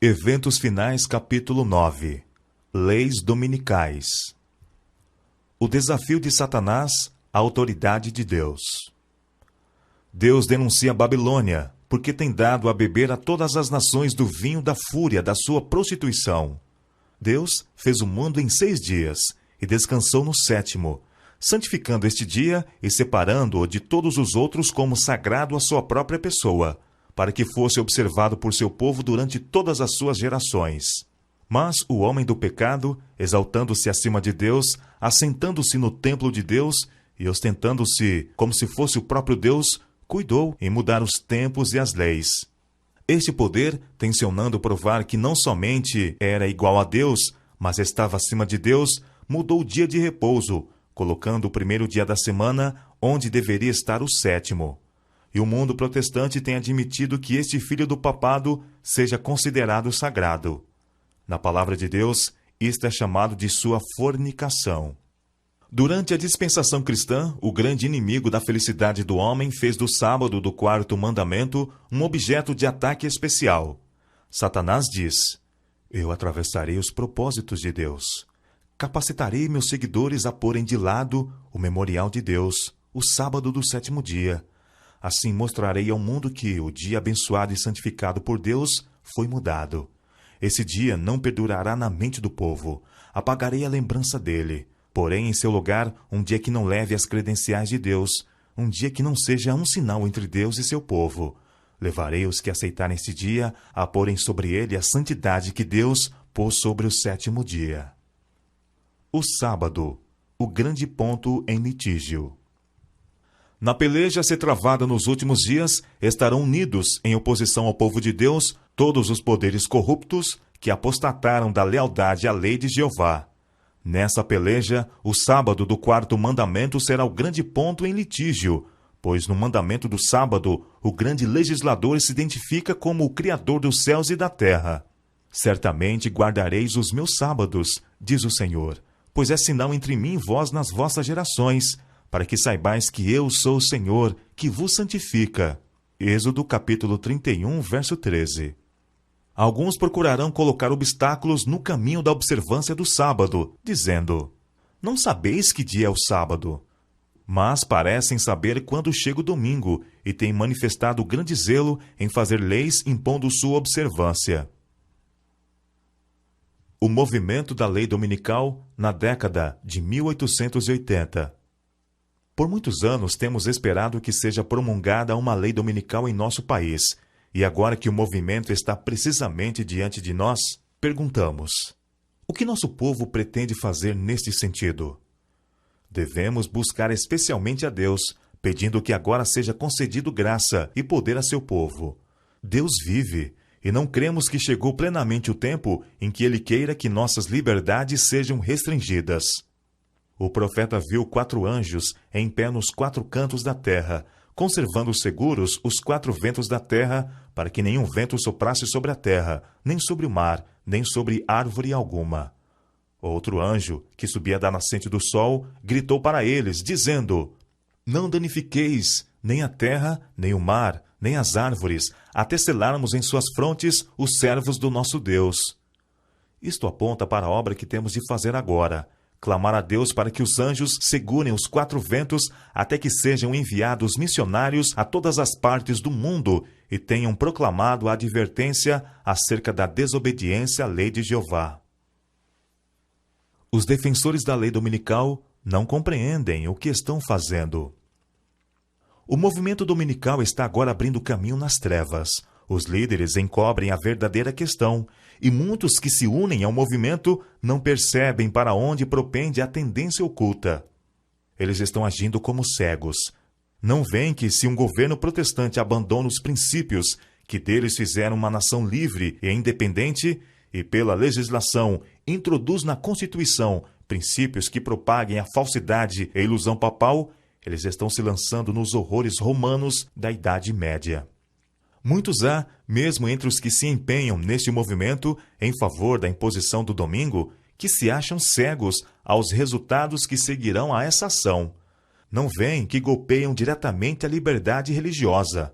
Eventos Finais, capítulo 9. Leis Dominicais. O desafio de Satanás à autoridade de Deus. Deus denuncia a Babilônia, porque tem dado a beber a todas as nações do vinho da fúria da sua prostituição. Deus fez o mundo em 6 dias e descansou no 7º, santificando este dia e separando-o de todos os outros como sagrado à sua própria pessoa, para que fosse observado por seu povo durante todas as suas gerações. Mas o homem do pecado, exaltando-se acima de Deus, assentando-se no templo de Deus e ostentando-se como se fosse o próprio Deus, cuidou em mudar os tempos e as leis. Este poder, tencionando provar que não somente era igual a Deus, mas estava acima de Deus, mudou o dia de repouso, colocando o primeiro dia da semana onde deveria estar o 7º. E o mundo protestante tem admitido que este filho do papado seja considerado sagrado. Na palavra de Deus, isto é chamado de sua fornicação. Durante a dispensação cristã, o grande inimigo da felicidade do homem fez do sábado do 4º mandamento um objeto de ataque especial. Satanás diz: eu atravessarei os propósitos de Deus. Capacitarei meus seguidores a porem de lado o memorial de Deus, o sábado do 7º dia. Assim mostrarei ao mundo que o dia abençoado e santificado por Deus foi mudado. Esse dia não perdurará na mente do povo. Apagarei a lembrança dele. Porém, em seu lugar, um dia que não leve as credenciais de Deus, um dia que não seja um sinal entre Deus e seu povo. Levarei os que aceitarem esse dia a porem sobre ele a santidade que Deus pôs sobre o 7º dia. O sábado, o grande ponto em litígio. Na peleja a ser travada nos últimos dias, estarão unidos em oposição ao povo de Deus todos os poderes corruptos que apostataram da lealdade à lei de Jeová. Nessa peleja, o sábado do 4º mandamento será o grande ponto em litígio, pois no mandamento do sábado, o grande legislador se identifica como o Criador dos céus e da terra. Certamente guardareis os meus sábados, diz o Senhor, pois é sinal entre mim e vós nas vossas gerações, para que saibais que eu sou o Senhor, que vos santifica. Êxodo capítulo 31, verso 13. Alguns procurarão colocar obstáculos no caminho da observância do sábado, dizendo: não sabeis que dia é o sábado. Mas parecem saber quando chega o domingo, e têm manifestado grande zelo em fazer leis impondo sua observância. O movimento da lei dominical na década de 1880. Por muitos anos temos esperado que seja promulgada uma lei dominical em nosso país, e agora que o movimento está precisamente diante de nós, perguntamos: o que nosso povo pretende fazer neste sentido? Devemos buscar especialmente a Deus, pedindo que agora seja concedido graça e poder a seu povo. Deus vive, e não cremos que chegou plenamente o tempo em que Ele queira que nossas liberdades sejam restringidas. O profeta viu 4 anjos em pé nos 4 cantos da terra, conservando seguros os 4 ventos da terra, para que nenhum vento soprasse sobre a terra, nem sobre o mar, nem sobre árvore alguma. Outro anjo, que subia da nascente do sol, gritou para eles, dizendo: não danifiqueis nem a terra, nem o mar, nem as árvores, até selarmos em suas frontes os servos do nosso Deus. Isto aponta para a obra que temos de fazer agora: clamar a Deus para que os anjos segurem os 4 ventos até que sejam enviados missionários a todas as partes do mundo e tenham proclamado a advertência acerca da desobediência à lei de Jeová. Os defensores da lei dominical não compreendem o que estão fazendo. O movimento dominical está agora abrindo caminho nas trevas. Os líderes encobrem a verdadeira questão, e muitos que se unem ao movimento não percebem para onde propende a tendência oculta. Eles estão agindo como cegos. Não veem que se um governo protestante abandona os princípios que deles fizeram uma nação livre e independente, e pela legislação introduz na Constituição princípios que propaguem a falsidade e ilusão papal, eles estão se lançando nos horrores romanos da Idade Média. Muitos há, mesmo entre os que se empenham neste movimento em favor da imposição do domingo, que se acham cegos aos resultados que seguirão a essa ação. Não veem que golpeiam diretamente a liberdade religiosa.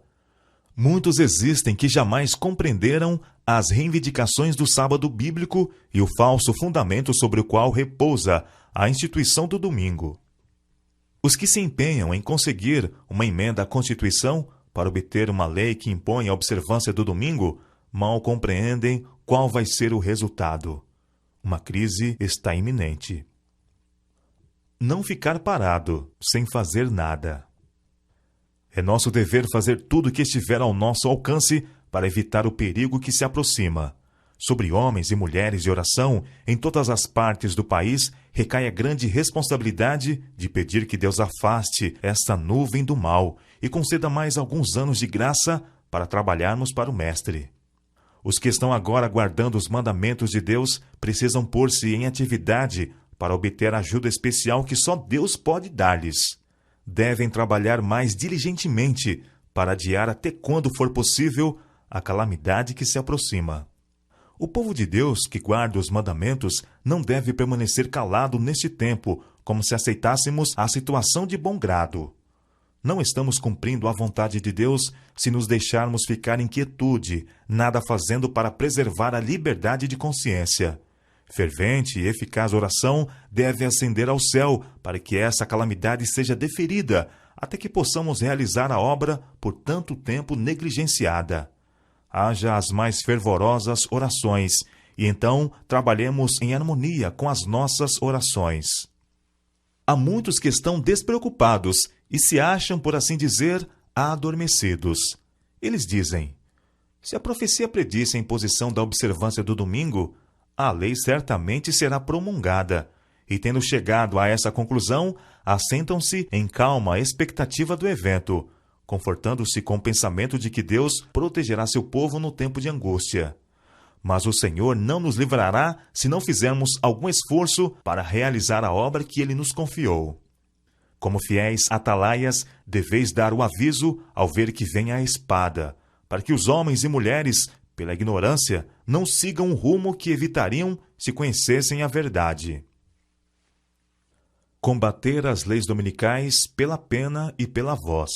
Muitos existem que jamais compreenderam as reivindicações do sábado bíblico e o falso fundamento sobre o qual repousa a instituição do domingo. Os que se empenham em conseguir uma emenda à Constituição para obter uma lei que impõe a observância do domingo mal compreendem qual vai ser o resultado. Uma crise está iminente. Não ficar parado, sem fazer nada. É nosso dever fazer tudo o que estiver ao nosso alcance para evitar o perigo que se aproxima. Sobre homens e mulheres de oração, em todas as partes do país, recai a grande responsabilidade de pedir que Deus afaste esta nuvem do mal e conceda mais alguns anos de graça para trabalharmos para o Mestre. Os que estão agora guardando os mandamentos de Deus precisam pôr-se em atividade para obter a ajuda especial que só Deus pode dar-lhes. Devem trabalhar mais diligentemente para adiar até quando for possível a calamidade que se aproxima. O povo de Deus que guarda os mandamentos não deve permanecer calado neste tempo, como se aceitássemos a situação de bom grado. Não estamos cumprindo a vontade de Deus se nos deixarmos ficar em quietude, nada fazendo para preservar a liberdade de consciência. Fervente e eficaz oração deve ascender ao céu para que essa calamidade seja deferida, até que possamos realizar a obra por tanto tempo negligenciada. Haja as mais fervorosas orações, e então trabalhemos em harmonia com as nossas orações. Há muitos que estão despreocupados e se acham, por assim dizer, adormecidos. Eles dizem: se a profecia predisse a imposição da observância do domingo, a lei certamente será promulgada, e tendo chegado a essa conclusão, assentam-se em calma expectativa do evento, confortando-se com o pensamento de que Deus protegerá seu povo no tempo de angústia. Mas o Senhor não nos livrará se não fizermos algum esforço para realizar a obra que Ele nos confiou. Como fiéis atalaias, deveis dar o aviso ao ver que vem a espada, para que os homens e mulheres, pela ignorância, não sigam o rumo que evitariam se conhecessem a verdade. Combater as leis dominicais pela pena e pela voz.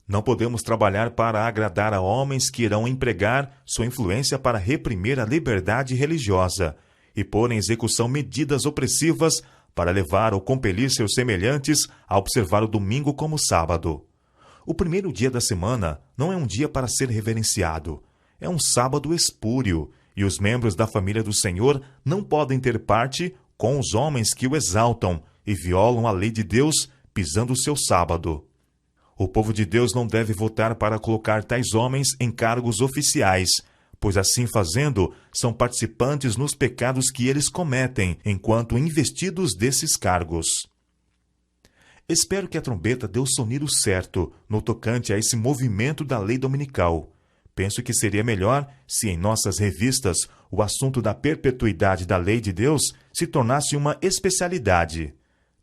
Não podemos trabalhar para agradar a homens que irão empregar sua influência para reprimir a liberdade religiosa e pôr em execução medidas opressivas para levar ou compelir seus semelhantes a observar o domingo como sábado. O primeiro dia da semana não é um dia para ser reverenciado, é um sábado espúrio, e os membros da família do Senhor não podem ter parte com os homens que o exaltam e violam a lei de Deus pisando o seu sábado. O povo de Deus não deve votar para colocar tais homens em cargos oficiais, pois assim fazendo, são participantes nos pecados que eles cometem, enquanto investidos desses cargos. Espero que a trombeta dê o sonido certo no tocante a esse movimento da lei dominical. Penso que seria melhor se em nossas revistas o assunto da perpetuidade da lei de Deus se tornasse uma especialidade.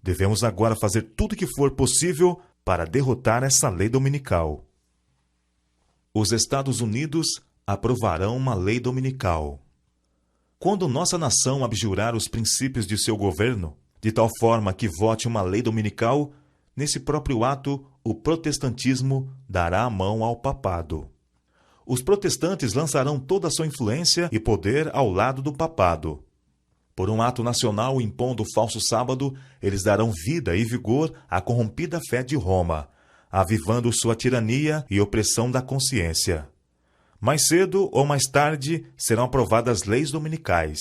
Devemos agora fazer tudo o que for possível para derrotar essa lei dominical. Os Estados Unidos aprovarão uma lei dominical. Quando nossa nação abjurar os princípios de seu governo, de tal forma que vote uma lei dominical, nesse próprio ato, o protestantismo dará a mão ao papado. Os protestantes lançarão toda a sua influência e poder ao lado do papado. Por um ato nacional impondo o falso sábado, eles darão vida e vigor à corrompida fé de Roma, avivando sua tirania e opressão da consciência. Mais cedo ou mais tarde serão aprovadas leis dominicais.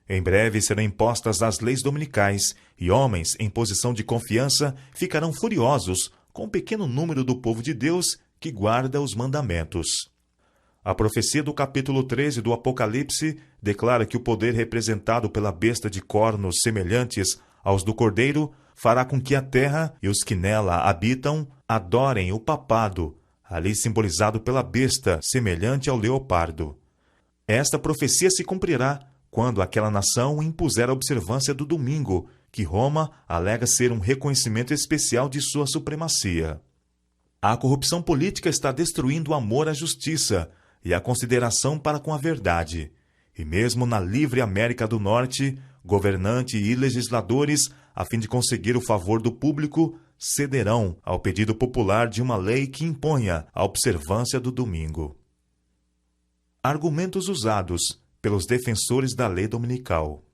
Em breve serão impostas as leis dominicais, e homens em posição de confiança ficarão furiosos com o pequeno número do povo de Deus que guarda os mandamentos. A profecia do capítulo 13 do Apocalipse declara que o poder representado pela besta de cornos semelhantes aos do cordeiro fará com que a terra e os que nela habitam adorem o papado, ali simbolizado pela besta semelhante ao leopardo. Esta profecia se cumprirá quando aquela nação impuser a observância do domingo, que Roma alega ser um reconhecimento especial de sua supremacia. A corrupção política está destruindo o amor à justiça e a consideração para com a verdade. E mesmo na livre América do Norte, governante e legisladores, a fim de conseguir o favor do público, cederão ao pedido popular de uma lei que imponha a observância do domingo. Argumentos usados pelos defensores da lei dominical.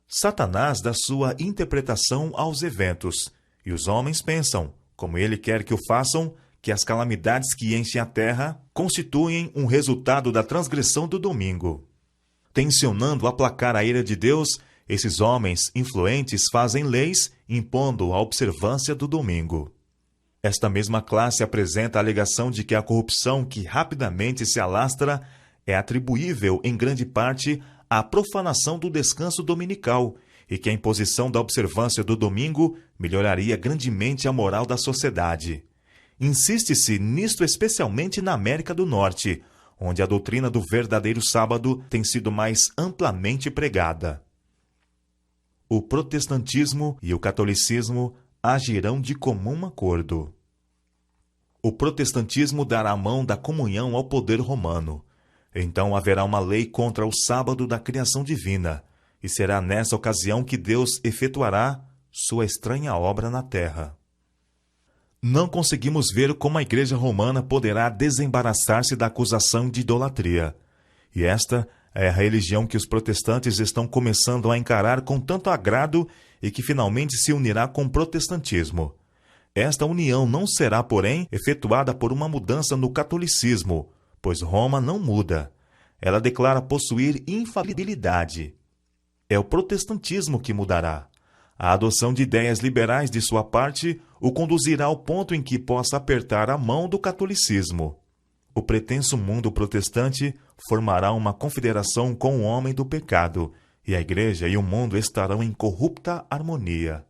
Satanás dá sua interpretação aos eventos, e os homens pensam, como ele quer que o façam, que as calamidades que enchem a terra constituem um resultado da transgressão do domingo. Tensionando aplacar a ira de Deus, esses homens influentes fazem leis impondo a observância do domingo. Esta mesma classe apresenta a alegação de que a corrupção que rapidamente se alastra é atribuível em grande parte à profanação do descanso dominical e que a imposição da observância do domingo melhoraria grandemente a moral da sociedade. Insiste-se nisto especialmente na América do Norte, onde a doutrina do verdadeiro sábado tem sido mais amplamente pregada. O protestantismo e o catolicismo agirão de comum acordo. O protestantismo dará a mão da comunhão ao poder romano. Então haverá uma lei contra o sábado da criação divina, e será nessa ocasião que Deus efetuará sua estranha obra na terra. Não conseguimos ver como a Igreja Romana poderá desembaraçar-se da acusação de idolatria. E esta é a religião que os protestantes estão começando a encarar com tanto agrado e que finalmente se unirá com o protestantismo. Esta união não será, porém, efetuada por uma mudança no catolicismo, pois Roma não muda. Ela declara possuir infalibilidade. É o protestantismo que mudará. A adoção de ideias liberais de sua parte o conduzirá ao ponto em que possa apertar a mão do catolicismo. O pretenso mundo protestante formará uma confederação com o homem do pecado, e a Igreja e o mundo estarão em corrupta harmonia.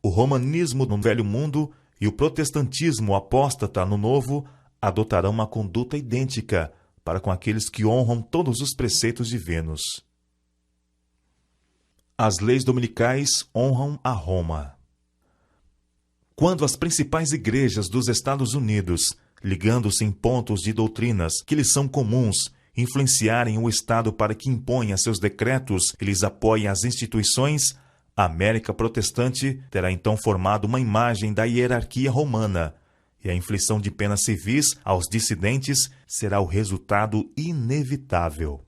O romanismo no Velho Mundo e o protestantismo apóstata no Novo adotarão uma conduta idêntica para com aqueles que honram todos os preceitos divinos. As leis dominicais honram a Roma. Quando as principais igrejas dos Estados Unidos, ligando-se em pontos de doutrinas que lhes são comuns, influenciarem o Estado para que imponha seus decretos e lhes apoiem as instituições, a América protestante terá então formado uma imagem da hierarquia romana, e a inflição de penas civis aos dissidentes será o resultado inevitável.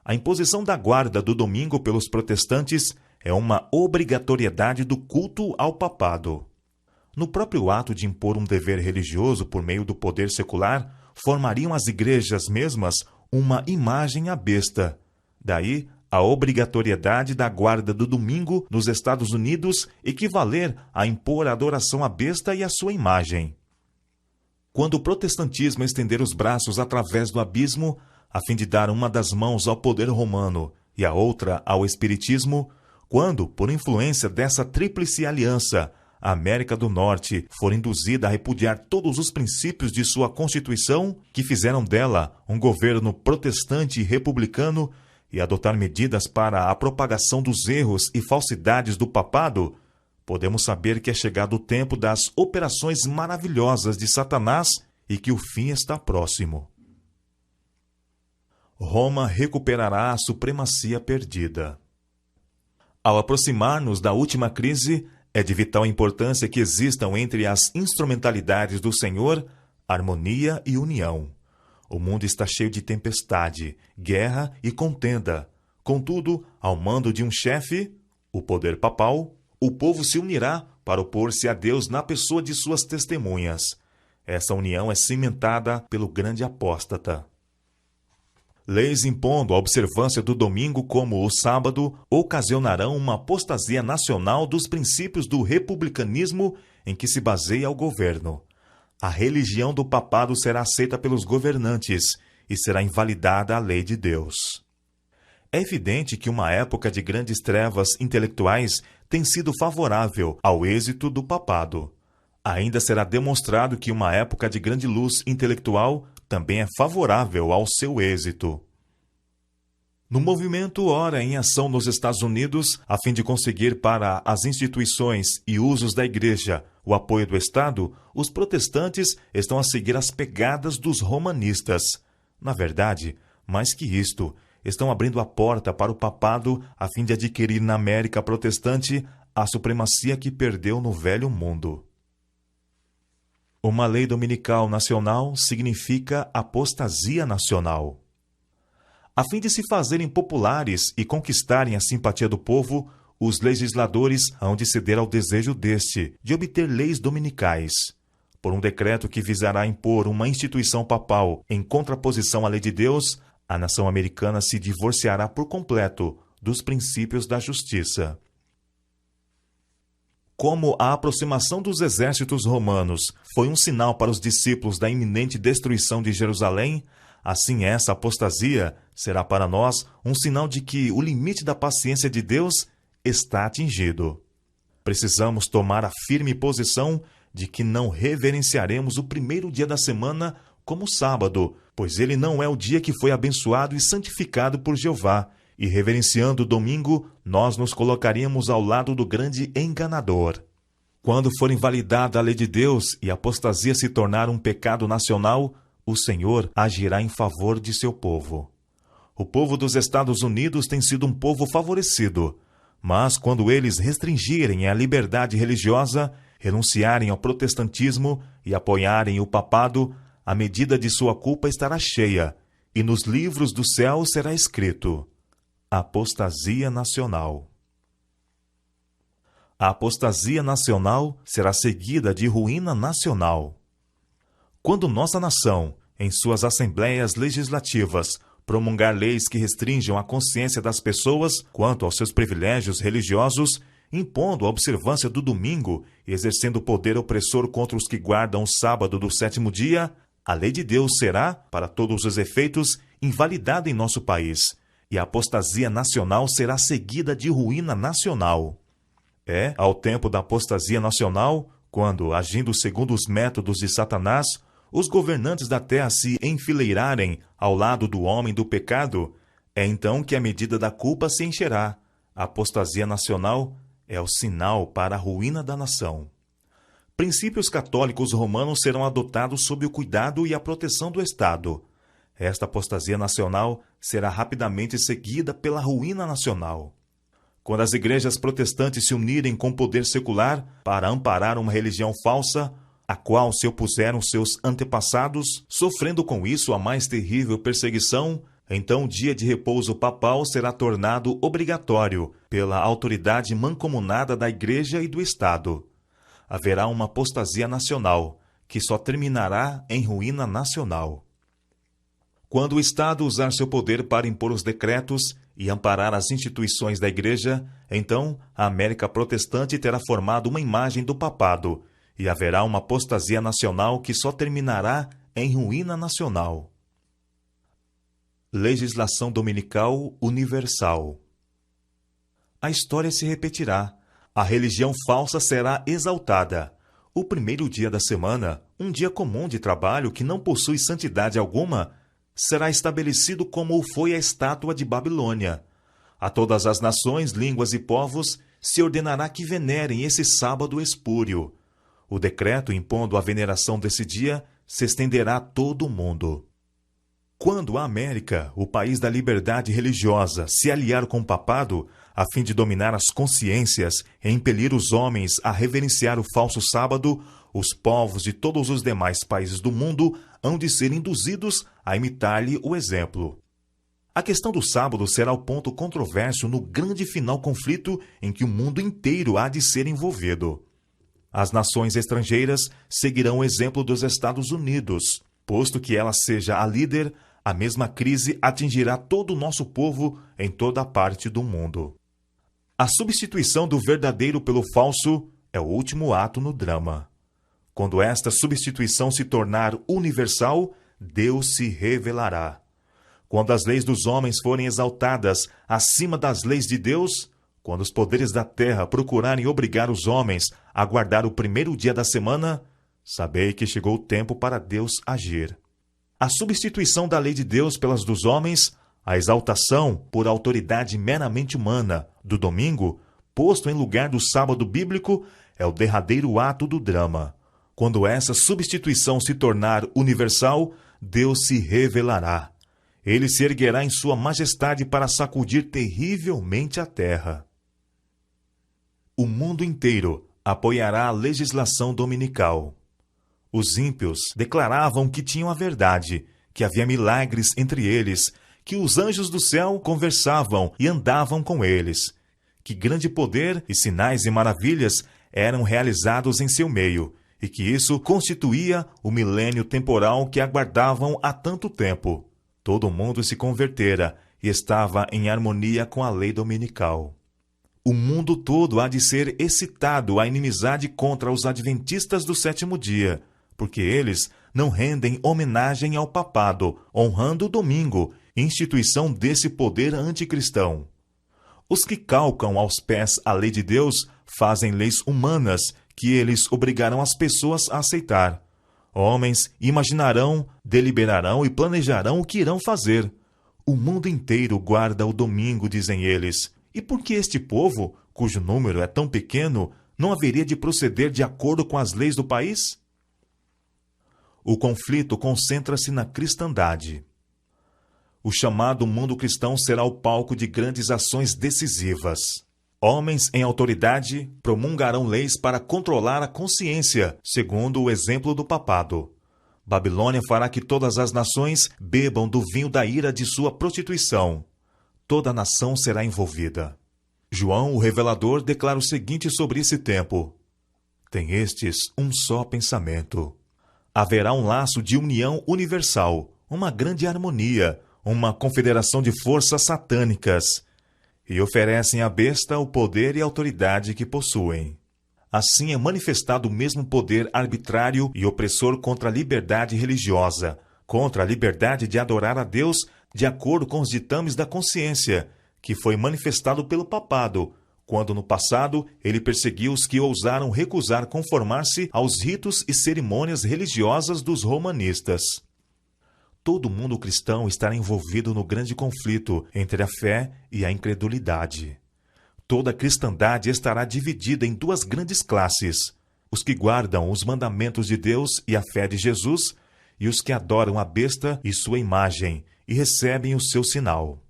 A imposição da guarda do domingo pelos protestantes é uma obrigatoriedade do culto ao papado. No próprio ato de impor um dever religioso por meio do poder secular, formariam as igrejas mesmas uma imagem à besta. Daí, a obrigatoriedade da guarda do domingo nos Estados Unidos equivaler a impor a adoração à besta e à sua imagem. Quando o protestantismo estender os braços através do abismo, a fim de dar uma das mãos ao poder romano e a outra ao espiritismo, quando, por influência dessa tríplice aliança, a América do Norte for induzida a repudiar todos os princípios de sua Constituição, que fizeram dela um governo protestante e republicano, e adotar medidas para a propagação dos erros e falsidades do papado, podemos saber que é chegado o tempo das operações maravilhosas de Satanás e que o fim está próximo. Roma recuperará a supremacia perdida. Ao aproximar-nos da última crise, é de vital importância que existam entre as instrumentalidades do Senhor harmonia e união. O mundo está cheio de tempestade, guerra e contenda. Contudo, ao mando de um chefe, o poder papal, o povo se unirá para opor-se a Deus na pessoa de suas testemunhas. Essa união é cimentada pelo grande apóstata. Leis impondo a observância do domingo como o sábado ocasionarão uma apostasia nacional dos princípios do republicanismo em que se baseia o governo. A religião do papado será aceita pelos governantes e será invalidada a lei de Deus. É evidente que uma época de grandes trevas intelectuais tem sido favorável ao êxito do papado. Ainda será demonstrado que uma época de grande luz intelectual também é favorável ao seu êxito. No movimento ora em ação nos Estados Unidos, a fim de conseguir para as instituições e usos da Igreja o apoio do Estado, os protestantes estão a seguir as pegadas dos romanistas. Na verdade, mais que isto, estão abrindo a porta para o papado a fim de adquirir na América protestante a supremacia que perdeu no velho mundo. Uma lei dominical nacional significa apostasia nacional. A fim de se fazerem populares e conquistarem a simpatia do povo, os legisladores hão de ceder ao desejo deste de obter leis dominicais. Por um decreto que visará impor uma instituição papal em contraposição à lei de Deus, a nação americana se divorciará por completo dos princípios da justiça. Como a aproximação dos exércitos romanos foi um sinal para os discípulos da iminente destruição de Jerusalém, assim essa apostasia será para nós um sinal de que o limite da paciência de Deus está atingido. Precisamos tomar a firme posição de que não reverenciaremos o primeiro dia da semana como sábado, pois ele não é o dia que foi abençoado e santificado por Jeová, e reverenciando o domingo, nós nos colocaríamos ao lado do grande enganador. Quando for invalidada a lei de Deus e a apostasia se tornar um pecado nacional, o Senhor agirá em favor de seu povo. O povo dos Estados Unidos tem sido um povo favorecido, mas quando eles restringirem a liberdade religiosa, renunciarem ao protestantismo e apoiarem o papado, a medida de sua culpa estará cheia, e nos livros do céu será escrito: apostasia nacional. A apostasia nacional será seguida de ruína nacional. Quando nossa nação, em suas assembleias legislativas, promulgar leis que restringam a consciência das pessoas quanto aos seus privilégios religiosos, impondo a observância do domingo e exercendo poder opressor contra os que guardam o sábado do sétimo dia, a lei de Deus será, para todos os efeitos, invalidada em nosso país, e a apostasia nacional será seguida de ruína nacional. É, ao tempo da apostasia nacional, quando, agindo segundo os métodos de Satanás, os governantes da terra se enfileirarem ao lado do homem do pecado, é então que a medida da culpa se encherá. A apostasia nacional é o sinal para a ruína da nação. Princípios católicos romanos serão adotados sob o cuidado e a proteção do Estado. Esta apostasia nacional será rapidamente seguida pela ruína nacional. Quando as igrejas protestantes se unirem com o poder secular para amparar uma religião falsa, a qual se opuseram seus antepassados, sofrendo com isso a mais terrível perseguição, então o dia de repouso papal será tornado obrigatório pela autoridade mancomunada da Igreja e do Estado. Haverá uma apostasia nacional, que só terminará em ruína nacional. Quando o Estado usar seu poder para impor os decretos e amparar as instituições da Igreja, então a América protestante terá formado uma imagem do papado, e haverá uma apostasia nacional que só terminará em ruína nacional. Legislação dominical universal. A história se repetirá. A religião falsa será exaltada. O primeiro dia da semana, um dia comum de trabalho que não possui santidade alguma, será estabelecido como o foi a estátua de Babilônia. A todas as nações, línguas e povos se ordenará que venerem esse sábado espúrio. O decreto impondo a veneração desse dia se estenderá a todo o mundo. Quando a América, o país da liberdade religiosa, se aliar com o papado, a fim de dominar as consciências e impelir os homens a reverenciar o falso sábado, os povos de todos os demais países do mundo hão de ser induzidos a imitar-lhe o exemplo. A questão do sábado será o ponto controverso no grande final conflito em que o mundo inteiro há de ser envolvido. As nações estrangeiras seguirão o exemplo dos Estados Unidos. Posto que ela seja a líder, a mesma crise atingirá todo o nosso povo em toda parte do mundo. A substituição do verdadeiro pelo falso é o último ato no drama. Quando esta substituição se tornar universal, Deus se revelará. Quando as leis dos homens forem exaltadas acima das leis de Deus, quando os poderes da terra procurarem obrigar os homens a guardar o primeiro dia da semana, sabei que chegou o tempo para Deus agir. A substituição da lei de Deus pelas dos homens, a exaltação por autoridade meramente humana do domingo, posto em lugar do sábado bíblico, é o derradeiro ato do drama. Quando essa substituição se tornar universal, Deus se revelará. Ele se erguerá em sua majestade para sacudir terrivelmente a terra. o mundo inteiro apoiará a legislação dominical. Os ímpios declaravam que tinham a verdade, que havia milagres entre eles, que os anjos do céu conversavam e andavam com eles, que grande poder e sinais e maravilhas eram realizados em seu meio, e que isso constituía o milênio temporal que aguardavam há tanto tempo. Todo mundo se convertera e estava em harmonia com a lei dominical. O mundo todo há de ser excitado à inimizade contra os adventistas do sétimo dia, porque eles não rendem homenagem ao papado, honrando o domingo, instituição desse poder anticristão. Os que calcam aos pés a lei de Deus fazem leis humanas que eles obrigarão as pessoas a aceitar. Homens imaginarão, deliberarão e planejarão o que irão fazer. O mundo inteiro guarda o domingo, dizem eles. E por que este povo, cujo número é tão pequeno, não haveria de proceder de acordo com as leis do país? O conflito concentra-se na cristandade. O chamado mundo cristão será o palco de grandes ações decisivas. Homens em autoridade promulgarão leis para controlar a consciência, segundo o exemplo do papado. Babilônia fará que todas as nações bebam do vinho da ira de sua prostituição. Toda a nação será envolvida. João, o revelador, declara o seguinte sobre esse tempo: tem estes um só pensamento. Haverá um laço de união universal, uma grande harmonia, uma confederação de forças satânicas, e oferecem à besta o poder e a autoridade que possuem. Assim é manifestado o mesmo poder arbitrário e opressor contra a liberdade religiosa, contra a liberdade de adorar a Deus de acordo com os ditames da consciência, que foi manifestado pelo papado, quando no passado ele perseguiu os que ousaram recusar conformar-se aos ritos e cerimônias religiosas dos romanistas. Todo mundo cristão estará envolvido no grande conflito entre a fé e a incredulidade. Toda a cristandade estará dividida em duas grandes classes: os que guardam os mandamentos de Deus e a fé de Jesus, e os que adoram a besta e sua imagem, e recebem o seu sinal.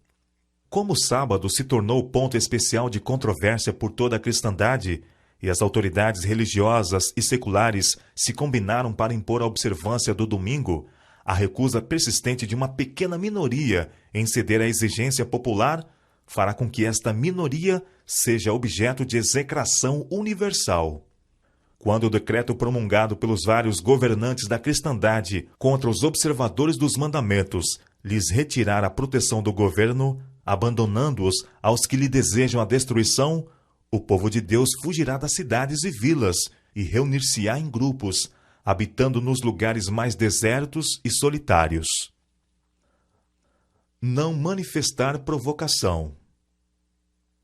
Como o sábado se tornou ponto especial de controvérsia por toda a cristandade, e as autoridades religiosas e seculares se combinaram para impor a observância do domingo, a recusa persistente de uma pequena minoria em ceder à exigência popular fará com que esta minoria seja objeto de execração universal. Quando o decreto promulgado pelos vários governantes da cristandade contra os observadores dos mandamentos lhes retirar a proteção do governo, abandonando-os aos que lhe desejam a destruição, o povo de Deus fugirá das cidades e vilas e reunir-se-á em grupos, habitando nos lugares mais desertos e solitários. Não manifestar provocação.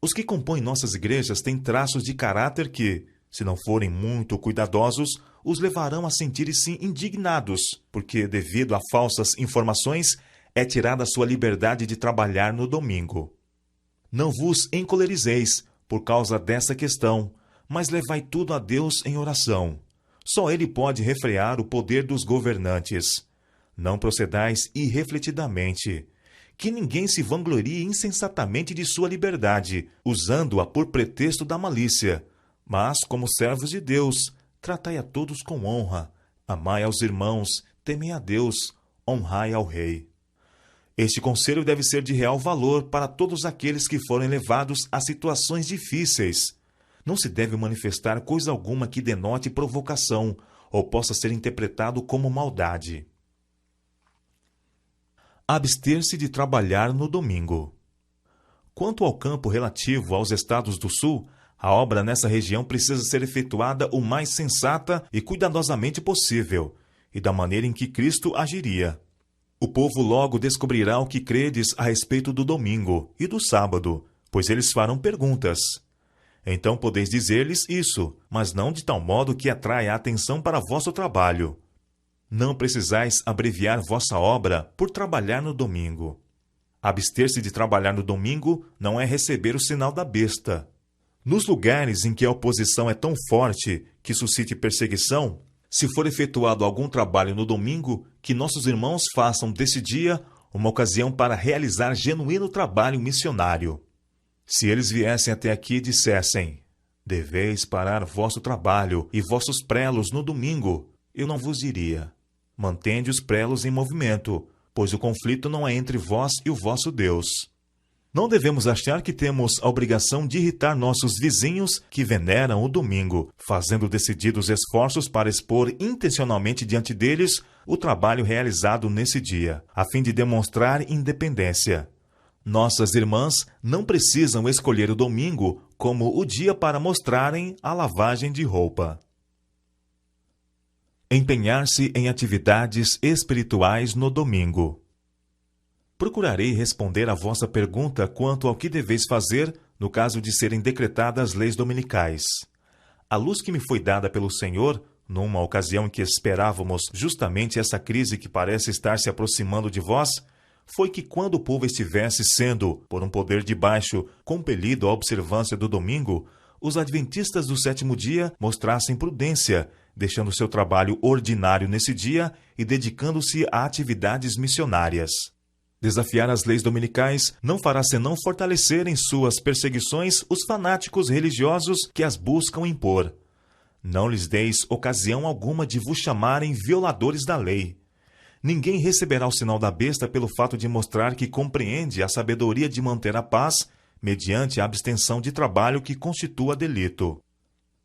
Os que compõem nossas igrejas têm traços de caráter que, se não forem muito cuidadosos, os levarão a sentirem-se indignados, porque, devido a falsas informações, é tirada a sua liberdade de trabalhar no domingo. Não vos encolerizeis por causa dessa questão, mas levai tudo a Deus em oração. Só Ele pode refrear o poder dos governantes. Não procedais irrefletidamente. Que ninguém se vanglorie insensatamente de sua liberdade, usando-a por pretexto da malícia. Mas, como servos de Deus, tratai a todos com honra. Amai aos irmãos, temei a Deus, honrai ao rei. Este conselho deve ser de real valor para todos aqueles que forem levados a situações difíceis. Não se deve manifestar coisa alguma que denote provocação ou possa ser interpretado como maldade. Abster-se de trabalhar no domingo. Quanto ao campo relativo aos estados do Sul, a obra nessa região precisa ser efetuada o mais sensata e cuidadosamente possível, e da maneira em que Cristo agiria. O povo logo descobrirá o que credes a respeito do domingo e do sábado, pois eles farão perguntas. Então podeis dizer-lhes isso, mas não de tal modo que atraia a atenção para vosso trabalho. Não precisais abreviar vossa obra por trabalhar no domingo. Abster-se de trabalhar no domingo não é receber o sinal da besta. Nos lugares em que a oposição é tão forte que suscite perseguição, se for efetuado algum trabalho no domingo, que nossos irmãos façam desse dia uma ocasião para realizar genuíno trabalho missionário. Se eles viessem até aqui e dissessem: Deveis parar vosso trabalho e vossos prelos no domingo. Eu não vos diria: mantende os prelos em movimento, pois o conflito não é entre vós e o vosso Deus. Não devemos achar que temos a obrigação de irritar nossos vizinhos que veneram o domingo, fazendo decididos esforços para expor intencionalmente diante deles o trabalho realizado nesse dia, a fim de demonstrar independência. Nossas irmãs não precisam escolher o domingo como o dia para mostrarem a lavagem de roupa. Empenhar-se em atividades espirituais no domingo. Procurarei responder à vossa pergunta quanto ao que deveis fazer no caso de serem decretadas leis dominicais. A luz que me foi dada pelo Senhor, numa ocasião em que esperávamos justamente essa crise que parece estar se aproximando de vós, foi que quando o povo estivesse sendo, por um poder de baixo, compelido à observância do domingo, os adventistas do sétimo dia mostrassem prudência, deixando seu trabalho ordinário nesse dia e dedicando-se a atividades missionárias. Desafiar as leis dominicais não fará senão fortalecer em suas perseguições os fanáticos religiosos que as buscam impor. Não lhes deis ocasião alguma de vos chamarem violadores da lei. Ninguém receberá o sinal da besta pelo fato de mostrar que compreende a sabedoria de manter a paz mediante a abstenção de trabalho que constitua delito.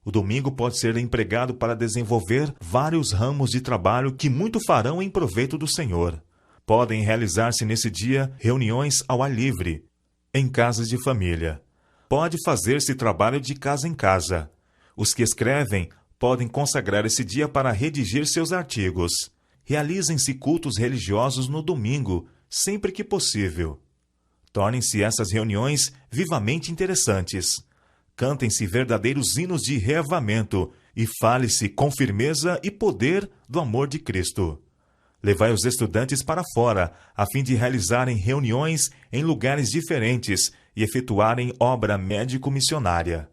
O domingo pode ser empregado para desenvolver vários ramos de trabalho que muito farão em proveito do Senhor. Podem realizar-se nesse dia reuniões ao ar livre, em casas de família. Pode fazer-se trabalho de casa em casa. Os que escrevem podem consagrar esse dia para redigir seus artigos. Realizem-se cultos religiosos no domingo, sempre que possível. Tornem-se essas reuniões vivamente interessantes. Cantem-se verdadeiros hinos de reavamento e fale-se com firmeza e poder do amor de Cristo. Levai os estudantes para fora, a fim de realizarem reuniões em lugares diferentes e efetuarem obra médico-missionária.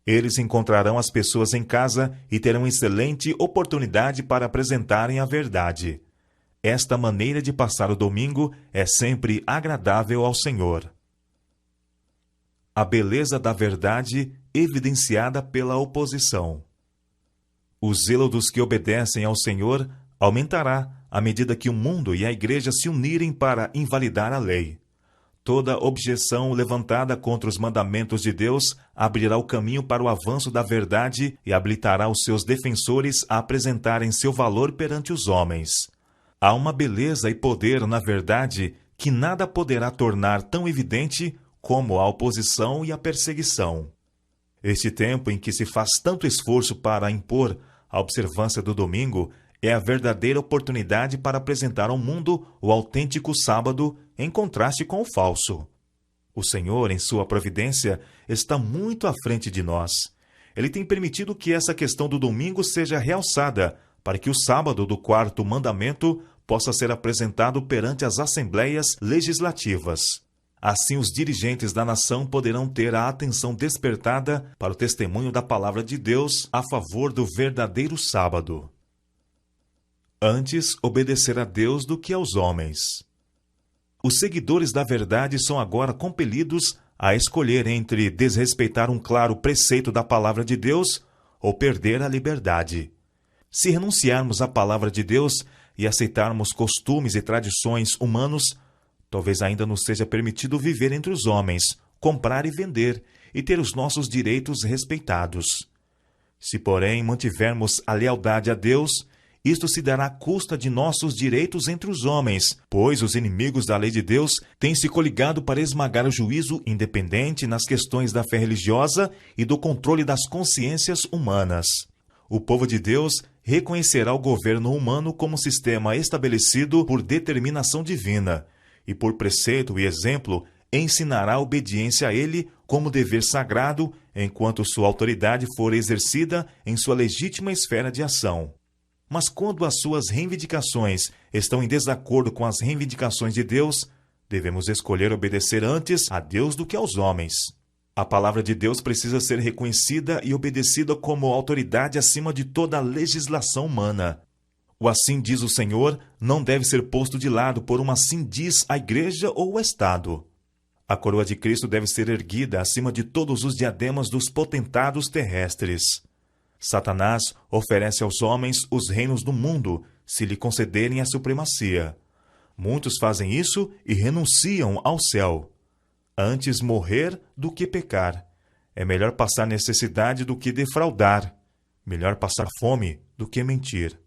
Eles encontrarão as pessoas em casa e terão excelente oportunidade para apresentarem a verdade. Esta maneira de passar o domingo é sempre agradável ao Senhor. A beleza da verdade evidenciada pela oposição. O zelo dos que obedecem ao Senhor aumentará à medida que o mundo e a igreja se unirem para invalidar a lei. Toda objeção levantada contra os mandamentos de Deus abrirá o caminho para o avanço da verdade e habilitará os seus defensores a apresentarem seu valor perante os homens. Há uma beleza e poder na verdade que nada poderá tornar tão evidente como a oposição e a perseguição. Este tempo em que se faz tanto esforço para impor a observância do domingo é a verdadeira oportunidade para apresentar ao mundo o autêntico sábado em contraste com o falso. O Senhor, em sua providência, está muito à frente de nós. Ele tem permitido que essa questão do domingo seja realçada para que o sábado do quarto mandamento possa ser apresentado perante as assembleias legislativas. Assim, os dirigentes da nação poderão ter a atenção despertada para o testemunho da palavra de Deus a favor do verdadeiro sábado. Antes obedecer a Deus do que aos homens. Os seguidores da verdade são agora compelidos a escolher entre desrespeitar um claro preceito da palavra de Deus ou perder a liberdade. Se renunciarmos à palavra de Deus e aceitarmos costumes e tradições humanos, talvez ainda nos seja permitido viver entre os homens, comprar e vender, e ter os nossos direitos respeitados. Se, porém, mantivermos a lealdade a Deus, isto se dará à custa de nossos direitos entre os homens, pois os inimigos da lei de Deus têm se coligado para esmagar o juízo independente nas questões da fé religiosa e do controle das consciências humanas. O povo de Deus reconhecerá o governo humano como sistema estabelecido por determinação divina, e por preceito e exemplo ensinará a obediência a ele como dever sagrado, enquanto sua autoridade for exercida em sua legítima esfera de ação. Mas quando as suas reivindicações estão em desacordo com as reivindicações de Deus, devemos escolher obedecer antes a Deus do que aos homens. A palavra de Deus precisa ser reconhecida e obedecida como autoridade acima de toda a legislação humana. O assim diz o Senhor não deve ser posto de lado por uma assim diz a igreja ou o Estado. A coroa de Cristo deve ser erguida acima de todos os diademas dos potentados terrestres. Satanás oferece aos homens os reinos do mundo, se lhe concederem a supremacia. Muitos fazem isso e renunciam ao céu. Antes morrer do que pecar. É melhor passar necessidade do que defraudar. Melhor passar fome do que mentir.